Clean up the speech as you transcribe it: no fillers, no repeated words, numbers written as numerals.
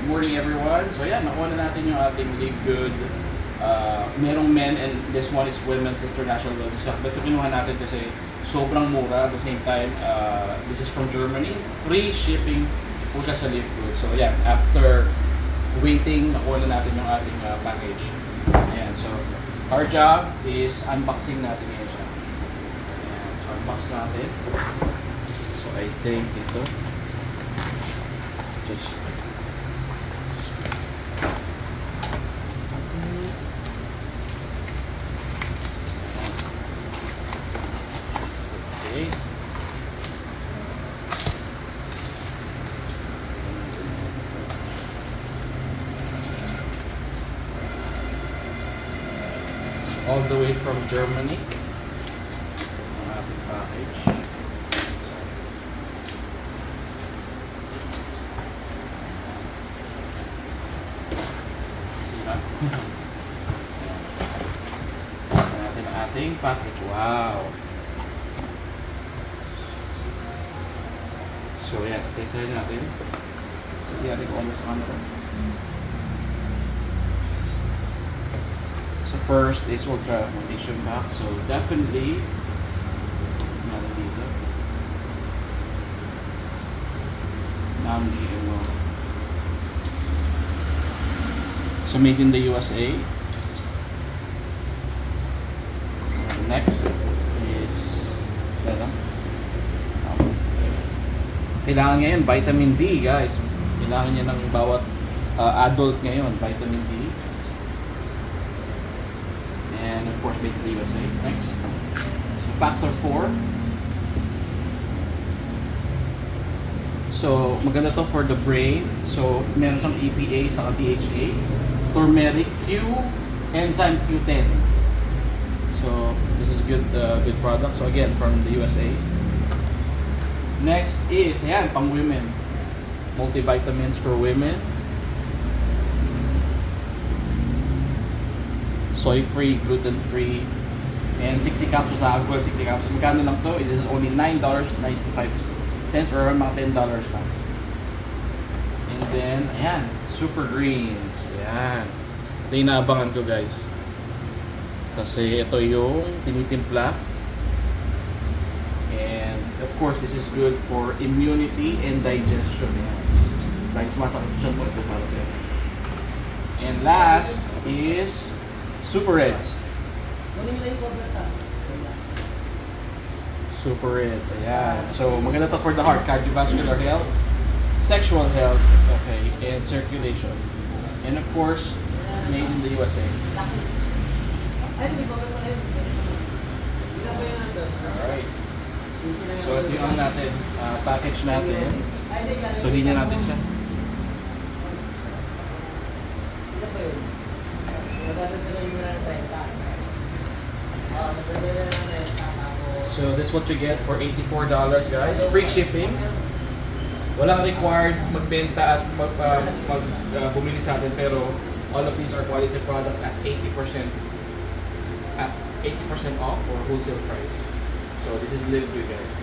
morning everyone. So yeah, nakuha na natin yung ating LiveGood. Merong men and this one is women's international load stock. But ito kinuha natin kasi sobrang mura. At the same time, this is from Germany. Free shipping po siya sa LiveGood. So yeah, after waiting, nakuha na natin yung ating package. Ayan, so our job is unboxing natin ngayon siya. Ayan, so unbox natin. So I think ito. Just okay. All the way from Germany. Ang ating package. Tignan natin ang ating package. Wow! So yan, isa-isahin natin. So hindi natin kung sa camera. So first is ultra foundation pack. So definitely natin dito. Non-GMO. So made in the USA. Next is kailangan ngayon vitamin D, guys. Kailangan niya ng bawat adult ngayon, vitamin D. And of course made in the USA. Next, so factor 4. So maganda to for the brain. So meron siyang EPA sa DHA, turmeric Q, enzyme Q10. So this is good product. So again from the USA. Next is ayan, pang women, multivitamins for women, soy free, gluten free, and 60 capsules na agad. 60 capsules. Magkano lang to? It is only $9.95 or around mga $10 lang. And then, ayan, super greens. Ayan. Ito yung naabangan ko, guys. Kasi ito yung tinitimpla. And of course, this is good for immunity and digestion. Ayan. Dahil sumasakit siya mo, ito para sa'yo. And last is Super Reds. Super Reds, ayan. So, maganda to for the heart, cardiovascular health, sexual health, okay, and circulation. And of course, made in the USA. Alright. So, ito yung natin, package natin. So, linya natin siya. So this is what you get for $84, guys. Free shipping. Walang required magbenta at bumili sa atin, pero all of these are quality products at 80% off or wholesale price. So this is LiveGood, guys.